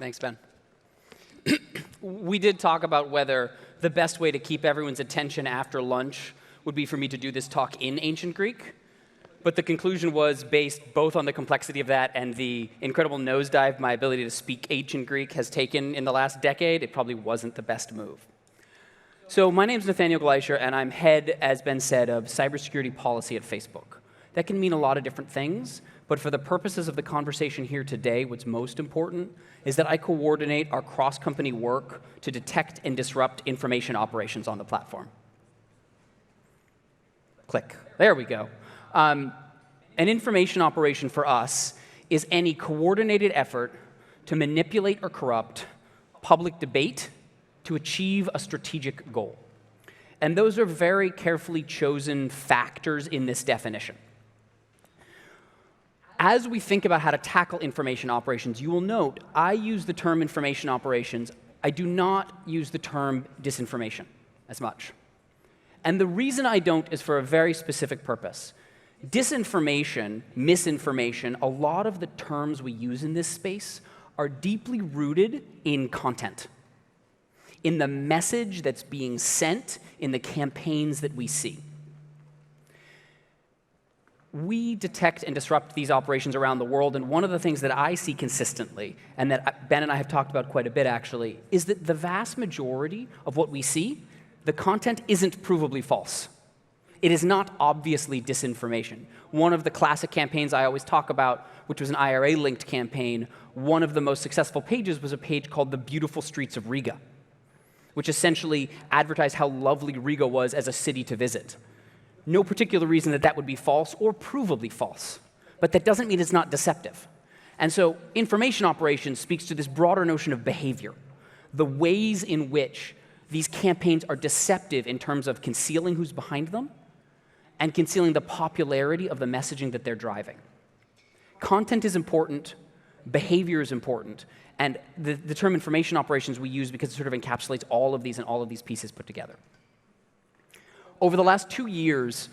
Thanks, Ben. We did talk about whether the best way to keep everyone's attention after lunch would be for me to do this talk in ancient Greek. But the conclusion was based both on the complexity of that and the incredible nosedive my ability to speak ancient Greek has taken in the last decade. It probably wasn't the best move. So my name's Nathaniel Gleicher, and I'm head, as Ben said, of cybersecurity policy at Facebook. That can mean a lot of different things, but for the purposes of the conversation here today, what's most important is that I coordinate our cross-company work to detect and disrupt information operations on the platform. Click. There we go. An information operation for us is any coordinated effort to manipulate or corrupt public debate to achieve a strategic goal. And those are very carefully chosen factors in this definition. As we think about how to tackle information operations, you will note I use the term information operations. I do not use the term disinformation as much. And the reason I don't is for a very specific purpose. Disinformation, misinformation, a lot of the terms we use in this space are deeply rooted in content, in the message that's being sent, in the campaigns that we see. We detect and disrupt these operations around the world, and one of the things that I see consistently, and that Ben and I have talked about quite a bit actually, is that the vast majority of what we see, the content isn't provably false. It is not obviously disinformation. One of the classic campaigns I always talk about, which was an IRA-linked campaign, one of the most successful pages was a page called The Beautiful Streets of Riga, which essentially advertised how lovely Riga was as a city to visit. No particular reason that that would be false or provably false, but that doesn't mean it's not deceptive. And so information operations speaks to this broader notion of behavior, the ways in which these campaigns are deceptive in terms of concealing who's behind them and concealing the popularity of the messaging that they're driving. Content is important, behavior is important, and the term information operations we use because it sort of encapsulates all of these and all of these pieces put together. Over the last 2 years,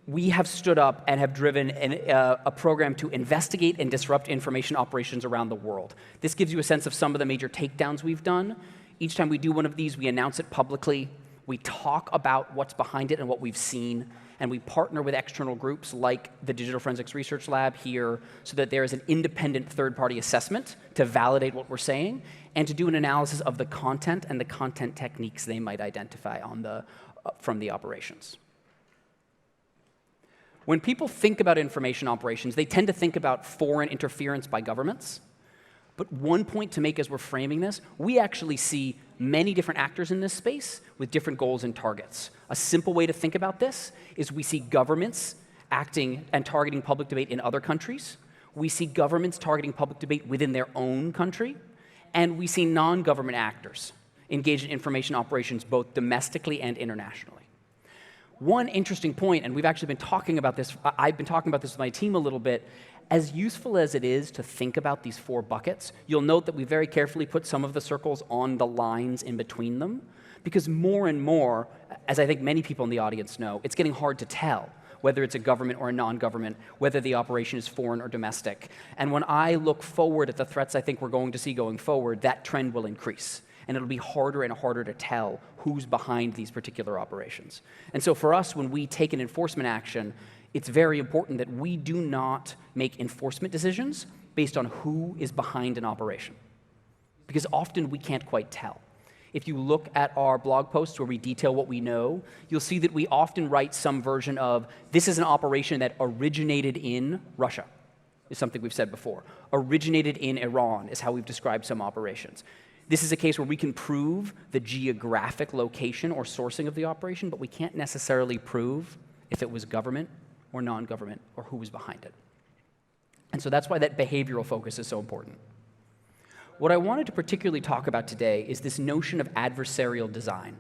we have stood up and have driven a program to investigate and disrupt information operations around the world. This gives you a sense of some of the major takedowns we've done. Each time we do one of these, we announce it publicly. We talk about what's behind it and what we've seen, and we partner with external groups like the Digital Forensics Research Lab here so that there is an independent third-party assessment to validate what we're saying and to do an analysis of the content and the content techniques they might identify from the operations. When people think about information operations, they tend to think about foreign interference by governments. But one point to make as we're framing this, we actually see many different actors in this space with different goals and targets. A simple way to think about this is we see governments acting and targeting public debate in other countries. We see governments targeting public debate within their own country. And we see non-government actors engaged in information operations both domestically and internationally. One interesting point, and we've actually been talking about this, I've been talking about this with my team a little bit, as useful as it is to think about these 4 buckets, you'll note that we very carefully put some of the circles on the lines in between them, because more and more, as I think many people in the audience know, it's getting hard to tell whether it's a government or a non-government, whether the operation is foreign or domestic. And when I look forward at the threats I think we're going to see going forward, that trend will increase. And it'll be harder and harder to tell who's behind these particular operations. And so for us, when we take an enforcement action, it's very important that we do not make enforcement decisions based on who is behind an operation, because often we can't quite tell. If you look at our blog posts where we detail what we know, you'll see that we often write some version of, this is an operation that originated in Russia, is something we've said before. Originated in Iran is how we've described some operations. This is a case where we can prove the geographic location or sourcing of the operation, but we can't necessarily prove if it was government or non-government or who was behind it. And so that's why that behavioral focus is so important. What I wanted to particularly talk about today is this notion of adversarial design.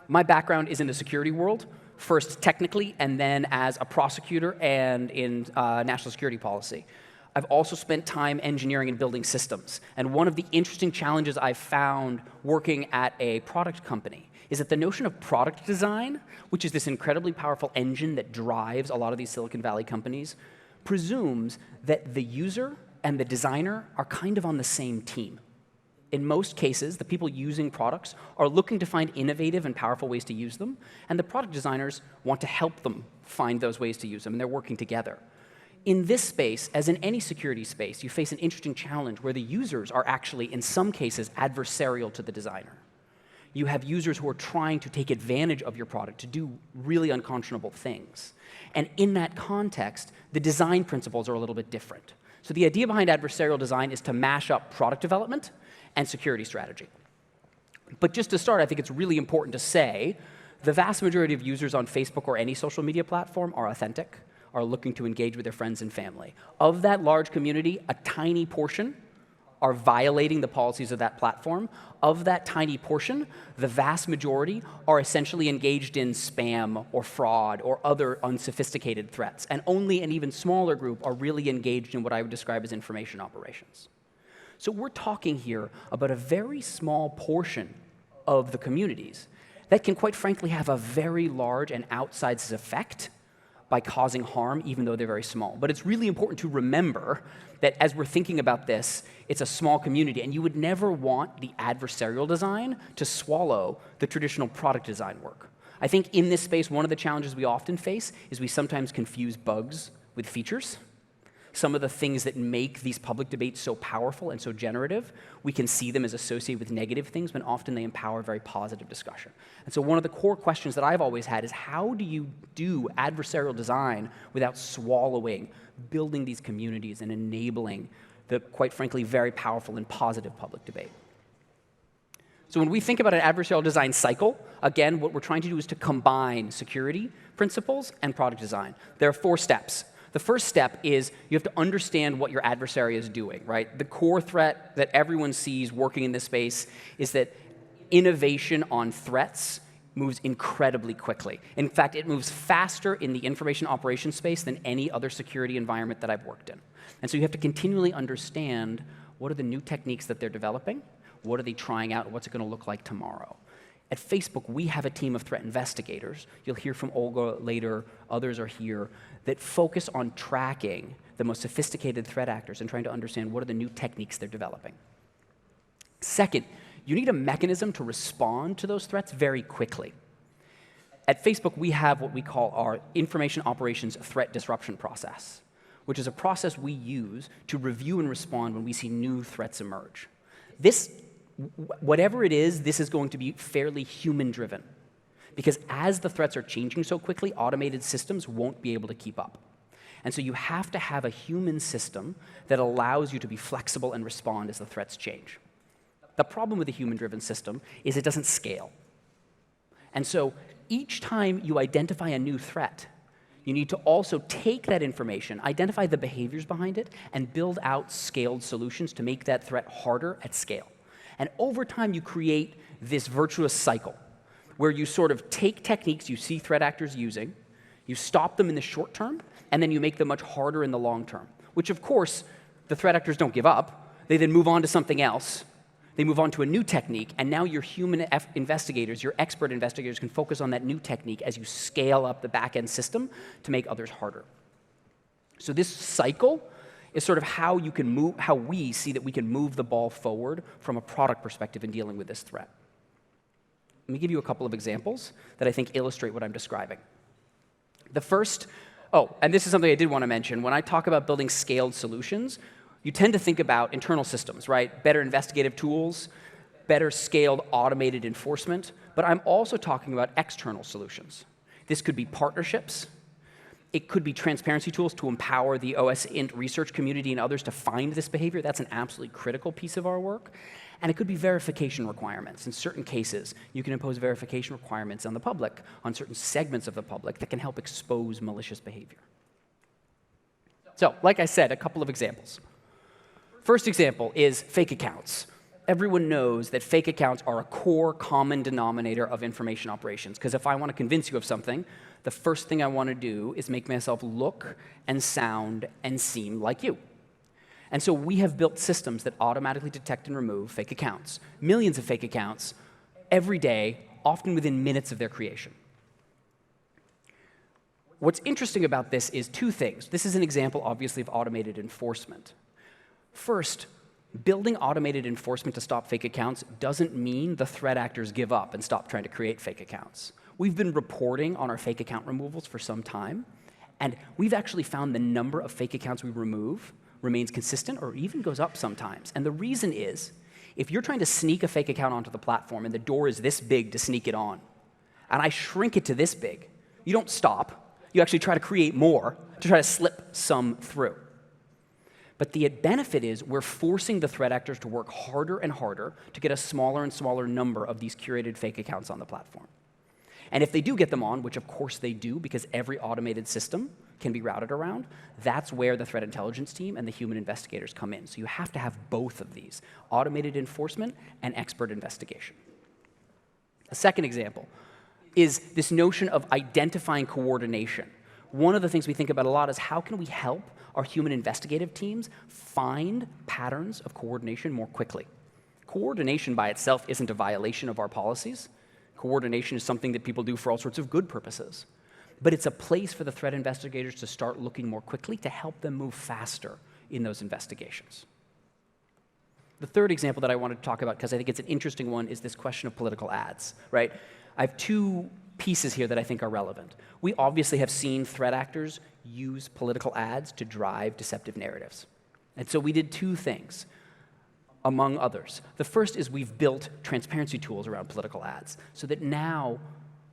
My background is in the security world, first technically and then as a prosecutor and in national security policy. I've also spent time engineering and building systems. And one of the interesting challenges I've found working at a product company is that the notion of product design, which is this incredibly powerful engine that drives a lot of these Silicon Valley companies, presumes that the user and the designer are kind of on the same team. In most cases, the people using products are looking to find innovative and powerful ways to use them, and the product designers want to help them find those ways to use them, and they're working together. In this space, as in any security space, you face an interesting challenge where the users are actually, in some cases, adversarial to the designer. You have users who are trying to take advantage of your product to do really unconscionable things. And in that context, the design principles are a little bit different. So the idea behind adversarial design is to mash up product development and security strategy. But just to start, I think it's really important to say the vast majority of users on Facebook or any social media platform are authentic, are looking to engage with their friends and family. Of that large community, a tiny portion are violating the policies of that platform. Of that tiny portion, the vast majority are essentially engaged in spam or fraud or other unsophisticated threats. And only an even smaller group are really engaged in what I would describe as information operations. So we're talking here about a very small portion of the communities that can, quite frankly, have a very large and outsized effect by causing harm, even though they're very small. But it's really important to remember that as we're thinking about this, it's a small community, and you would never want the adversarial design to swallow the traditional product design work. I think in this space, one of the challenges we often face is we sometimes confuse bugs with features. Some of the things that make these public debates so powerful and so generative, we can see them as associated with negative things, when often they empower very positive discussion. And so one of the core questions that I've always had is, how do you do adversarial design without swallowing, building these communities and enabling the, quite frankly, very powerful and positive public debate? So when we think about an adversarial design cycle, again, what we're trying to do is to combine security principles and product design. There are 4 steps. The first step is you have to understand what your adversary is doing, right? The core threat that everyone sees working in this space is that innovation on threats moves incredibly quickly. In fact, it moves faster in the information operations space than any other security environment that I've worked in. And so you have to continually understand what are the new techniques that they're developing, what are they trying out, and what's it going to look like tomorrow. At Facebook, we have a team of threat investigators. You'll hear from Olga later, others are here, that focus on tracking the most sophisticated threat actors and trying to understand what are the new techniques they're developing. Second, you need a mechanism to respond to those threats very quickly. At Facebook, we have what we call our information operations threat disruption process, which is a process we use to review and respond when we see new threats emerge. Whatever it is, this is going to be fairly human-driven, because as the threats are changing so quickly, automated systems won't be able to keep up. And so you have to have a human system that allows you to be flexible and respond as the threats change. The problem with a human-driven system is it doesn't scale. And so each time you identify a new threat, you need to also take that information, identify the behaviors behind it, and build out scaled solutions to make that threat harder at scale. And over time, you create this virtuous cycle where you sort of take techniques you see threat actors using, you stop them in the short term, and then you make them much harder in the long term, which, of course, the threat actors don't give up. They then move on to something else. They move on to a new technique, and now your human investigators, your expert investigators, can focus on that new technique as you scale up the back-end system to make others harder. So this cycle is sort of how we see that we can move the ball forward from a product perspective in dealing with this threat. Let me give you a couple of examples that I think illustrate what I'm describing. The first, and this is something I did want to mention. When I talk about building scaled solutions, you tend to think about internal systems, right? Better investigative tools, better scaled automated enforcement, but I'm also talking about external solutions. This could be partnerships. It could be transparency tools to empower the OSINT research community and others to find this behavior. That's an absolutely critical piece of our work. And it could be verification requirements. In certain cases, you can impose verification requirements on the public, on certain segments of the public that can help expose malicious behavior. So, like I said, a couple of examples. First example is fake accounts. Everyone knows that fake accounts are a core common denominator of information operations, because if I want to convince you of something, the first thing I want to do is make myself look and sound and seem like you. And so we have built systems that automatically detect and remove fake accounts, millions of fake accounts every day, often within minutes of their creation. What's interesting about this is 2 things. This is an example, obviously, of automated enforcement. First, building automated enforcement to stop fake accounts doesn't mean the threat actors give up and stop trying to create fake accounts. We've been reporting on our fake account removals for some time, and we've actually found the number of fake accounts we remove remains consistent or even goes up sometimes. And the reason is, if you're trying to sneak a fake account onto the platform and the door is this big to sneak it on, and I shrink it to this big, you don't stop. You actually try to create more to try to slip some through. But the benefit is we're forcing the threat actors to work harder and harder to get a smaller and smaller number of these curated fake accounts on the platform. And if they do get them on, which of course they do because every automated system can be routed around, that's where the threat intelligence team and the human investigators come in. So you have to have both of these, automated enforcement and expert investigation. A second example is this notion of identifying coordination. One of the things we think about a lot is how can we help our human investigative teams find patterns of coordination more quickly. Coordination by itself isn't a violation of our policies. Coordination is something that people do for all sorts of good purposes. But it's a place for the threat investigators to start looking more quickly to help them move faster in those investigations. The third example that I wanted to talk about, because I think it's an interesting one, is this question of political ads, right? I have two pieces here that I think are relevant. We obviously have seen threat actors use political ads to drive deceptive narratives. And so we did two things, among others. The first is we've built transparency tools around political ads so that now,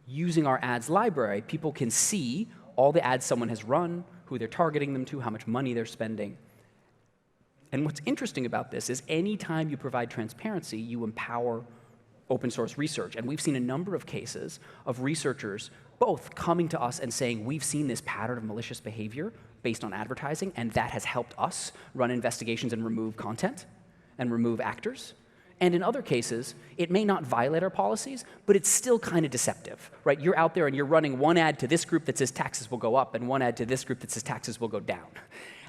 using our ads library, people can see all the ads someone has run, who they're targeting them to, how much money they're spending. And what's interesting about this is anytime you provide transparency, you empower open source research. And we've seen a number of cases of researchers both coming to us and saying, we've seen this pattern of malicious behavior based on advertising, and that has helped us run investigations and remove content and remove actors. And in other cases, it may not violate our policies, but it's still kind of deceptive, right? You're out there and you're running one ad to this group that says taxes will go up and one ad to this group that says taxes will go down.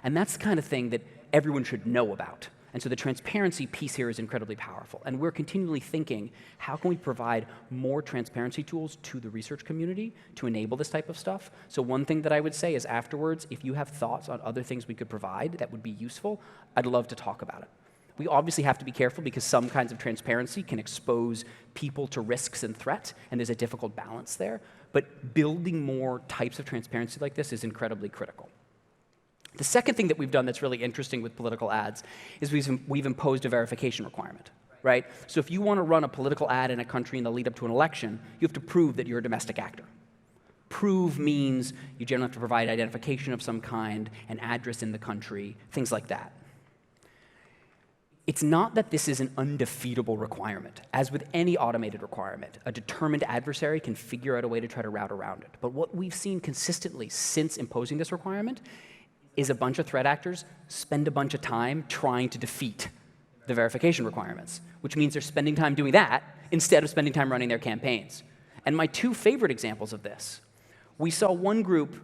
And that's the kind of thing that everyone should know about. And so the transparency piece here is incredibly powerful. And we're continually thinking, how can we provide more transparency tools to the research community to enable this type of stuff? So one thing that I would say is afterwards, if you have thoughts on other things we could provide that would be useful, I'd love to talk about it. We obviously have to be careful because some kinds of transparency can expose people to risks and threat, and there's a difficult balance there. But building more types of transparency like this is incredibly critical. The second thing that we've done that's really interesting with political ads is we've imposed a verification requirement, right? So if you want to run a political ad in a country in the lead up to an election, you have to prove that you're a domestic actor. Prove means you generally have to provide identification of some kind, an address in the country, things like that. It's not that this is an undefeatable requirement. As with any automated requirement, a determined adversary can figure out a way to try to route around it. But what we've seen consistently since imposing this requirement is a bunch of threat actors spend a bunch of time trying to defeat the verification requirements, which means they're spending time doing that instead of spending time running their campaigns. And my two favorite examples of this, we saw one group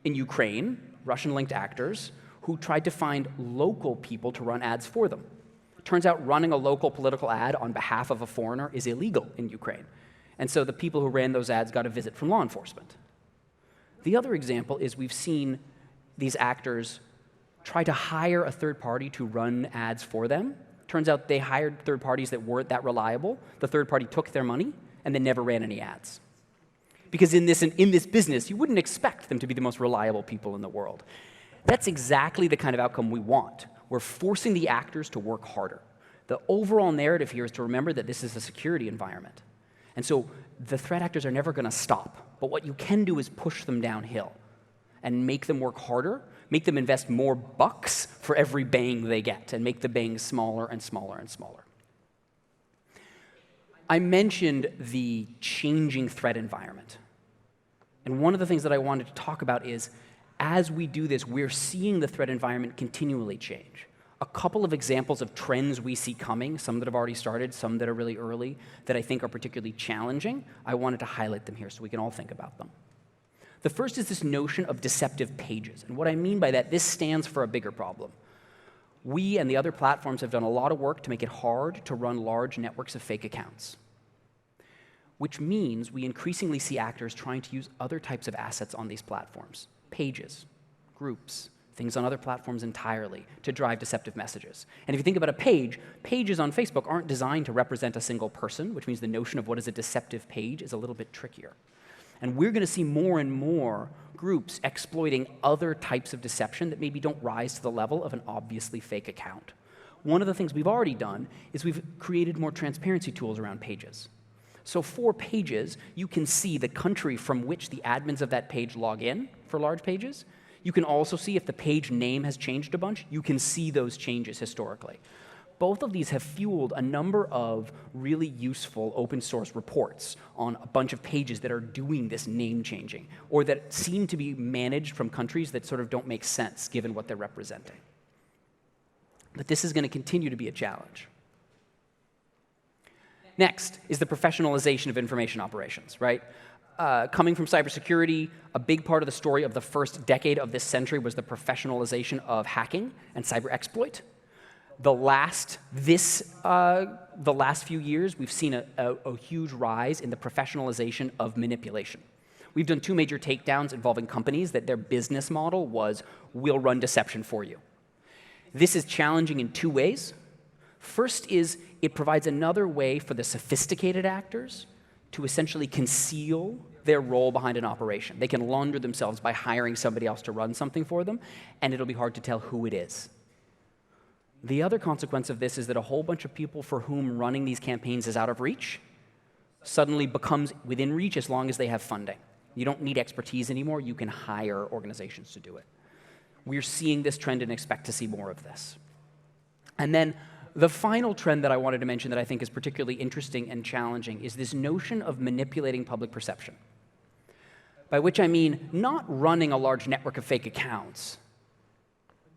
in Ukraine, Russian-linked actors, who tried to find local people to run ads for them. It turns out running a local political ad on behalf of a foreigner is illegal in Ukraine. And so the people who ran those ads got a visit from law enforcement. The other example is we've seen these actors try to hire a third party to run ads for them. Turns out they hired third parties that weren't that reliable. The third party took their money and then never ran any ads. Because in this business, you wouldn't expect them to be the most reliable people in the world. That's exactly the kind of outcome we want. We're forcing the actors to work harder. The overall narrative here is to remember that this is a security environment. And so the threat actors are never going to stop. But what you can do is push them downhill and make them work harder, make them invest more bucks for every bang they get, and make the bangs smaller and smaller and smaller. I mentioned the changing threat environment. And one of the things that I wanted to talk about is, as we do this, we're seeing the threat environment continually change. A couple of examples of trends we see coming, some that have already started, some that are really early, that I think are particularly challenging, I wanted to highlight them here so we can all think about them. The first is this notion of deceptive pages. And what I mean by that, this stands for a bigger problem. We and the other platforms have done a lot of work to make it hard to run large networks of fake accounts, which means we increasingly see actors trying to use other types of assets on these platforms, pages, groups, things on other platforms entirely, to drive deceptive messages. And if you think about a page, pages on Facebook aren't designed to represent a single person, which means the notion of what is a deceptive page is a little bit trickier. And we're going to see more and more groups exploiting other types of deception that maybe don't rise to the level of an obviously fake account. One of the things we've already done is we've created more transparency tools around pages. So for pages, you can see the country from which the admins of that page log in for large pages. You can also see if the page name has changed a bunch. You can see those changes historically. Both of these have fueled a number of really useful open source reports on a bunch of pages that are doing this name changing, or that seem to be managed from countries that sort of don't make sense given what they're representing. But this is going to continue to be a challenge. Next is the professionalization of information operations, right? Coming from cybersecurity, a big part of the story of the first decade of this century was the professionalization of hacking and cyber exploit. The last few years, we've seen a huge rise in the professionalization of manipulation. We've done 2 major takedowns involving companies that their business model was, we'll run deception for you. This is challenging in 2 ways. First is it provides another way for the sophisticated actors to essentially conceal their role behind an operation. They can launder themselves by hiring somebody else to run something for them, and it'll be hard to tell who it is. The other consequence of this is that a whole bunch of people for whom running these campaigns is out of reach suddenly becomes within reach as long as they have funding. You don't need expertise anymore. You can hire organizations to do it. We're seeing this trend and expect to see more of this. And then the final trend that I wanted to mention that I think is particularly interesting and challenging is this notion of manipulating public perception. By which I mean not running a large network of fake accounts,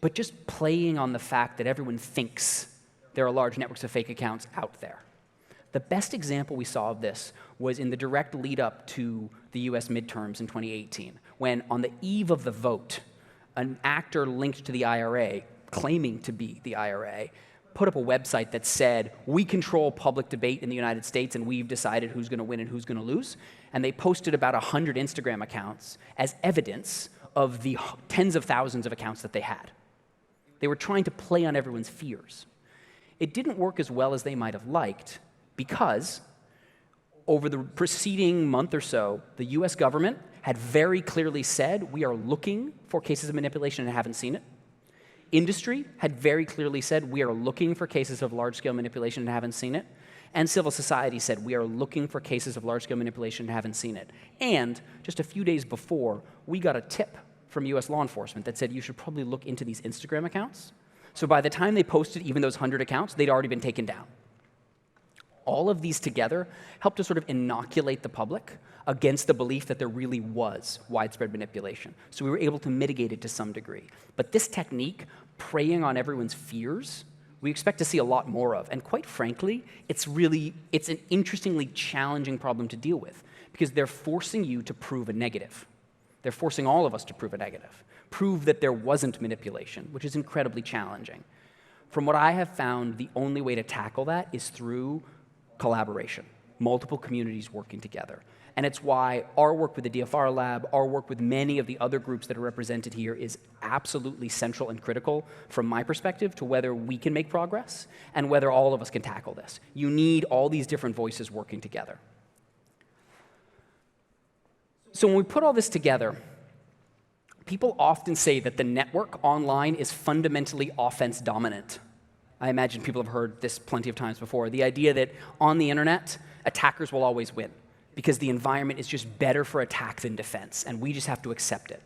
but just playing on the fact that everyone thinks there are large networks of fake accounts out there. The best example we saw of this was in the direct lead up to the US midterms in 2018, when on the eve of the vote, an actor linked to the IRA, claiming to be the IRA, put up a website that said, we control public debate in the United States and we've decided who's going to win and who's going to lose. And they posted about 100 Instagram accounts as evidence of the tens of thousands of accounts that they had. They were trying to play on everyone's fears. It didn't work as well as they might have liked because over the preceding month or so, the US government had very clearly said, we are looking for cases of manipulation and haven't seen it. Industry had very clearly said, we are looking for cases of large-scale manipulation and haven't seen it. And civil society said, we are looking for cases of large-scale manipulation and haven't seen it. And just a few days before, we got a tip from US law enforcement that said, you should probably look into these Instagram accounts. So by the time they posted even those 100 accounts, they'd already been taken down. All of these together helped to sort of inoculate the public against the belief that there really was widespread manipulation. So we were able to mitigate it to some degree. But this technique, preying on everyone's fears, we expect to see a lot more of. And quite frankly, it's an interestingly challenging problem to deal with because they're forcing you to prove a negative. They're forcing all of us to prove a negative, prove that there wasn't manipulation, which is incredibly challenging. From what I have found, the only way to tackle that is through collaboration, multiple communities working together. And it's why our work with the DFR Lab, our work with many of the other groups that are represented here is absolutely central and critical from my perspective to whether we can make progress and whether all of us can tackle this. You need all these different voices working together. So when we put all this together, people often say that the network online is fundamentally offense dominant. I imagine people have heard this plenty of times before. The idea that on the internet, attackers will always win because the environment is just better for attack than defense, and we just have to accept it.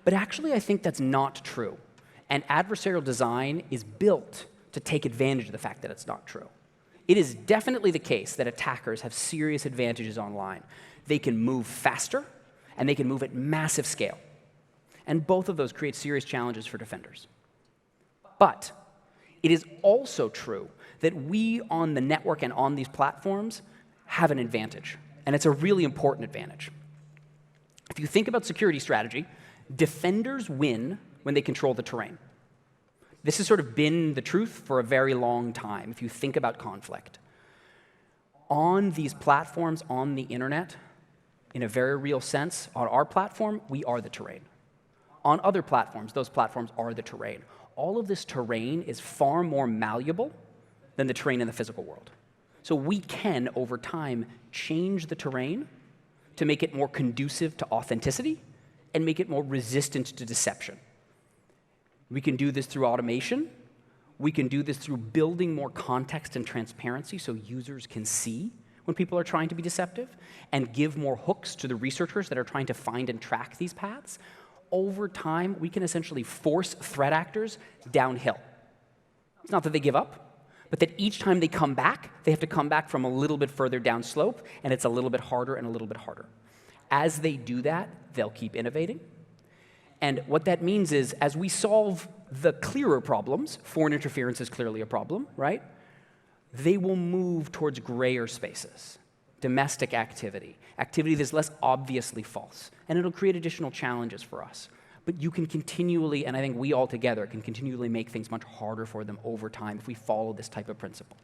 But actually, I think that's not true. And adversarial design is built to take advantage of the fact that it's not true. It is definitely the case that attackers have serious advantages online. They can move faster, and they can move at massive scale. And both of those create serious challenges for defenders. But it is also true that we on the network and on these platforms have an advantage, and it's a really important advantage. If you think about security strategy, defenders win when they control the terrain. This has sort of been the truth for a very long time, if you think about conflict. On these platforms, on the internet, in a very real sense, on our platform, we are the terrain. on other platforms. Those platforms are the terrain. All of this terrain is far more malleable than the terrain in the physical world. So we can, over time, change the terrain to make it more conducive to authenticity and make it more resistant to deception. We can do this through automation. We can do this through building more context and transparency so users can see when people are trying to be deceptive and give more hooks to the researchers that are trying to find and track these paths. Over time, we can essentially force threat actors downhill. It's not that they give up, but that each time they come back, they have to come back from a little bit further down slope, and it's a little bit harder and a little bit harder. As they do that, they'll keep innovating. And what that means is, as we solve the clearer problems, foreign interference is clearly a problem, right? They will move towards grayer spaces, domestic activity, activity that's less obviously false, and it'll create additional challenges for us. But you can continually, and I think we all together can continually make things much harder for them over time if we follow this type of principle.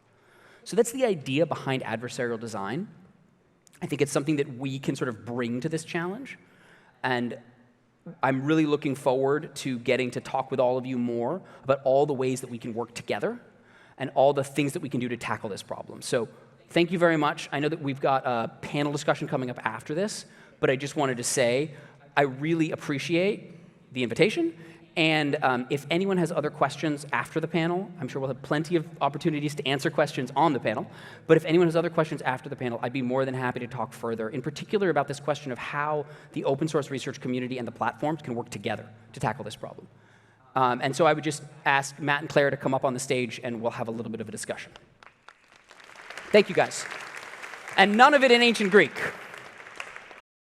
So that's the idea behind adversarial design. I think it's something that we can sort of bring to this challenge, and I'm really looking forward to getting to talk with all of you more about all the ways that we can work together and all the things that we can do to tackle this problem. So thank you very much. I know that we've got a panel discussion coming up after this, but I just wanted to say I really appreciate the invitation. And if anyone has other questions after the panel, I'm sure we'll have plenty of opportunities to answer questions on the panel. But if anyone has other questions after the panel, I'd be more than happy to talk further, in particular about this question of how the open source research community and the platforms can work together to tackle this problem. And so I would just ask Matt and Claire to come up on the stage, and we'll have a little bit of a discussion. Thank you, guys. And none of it in ancient Greek.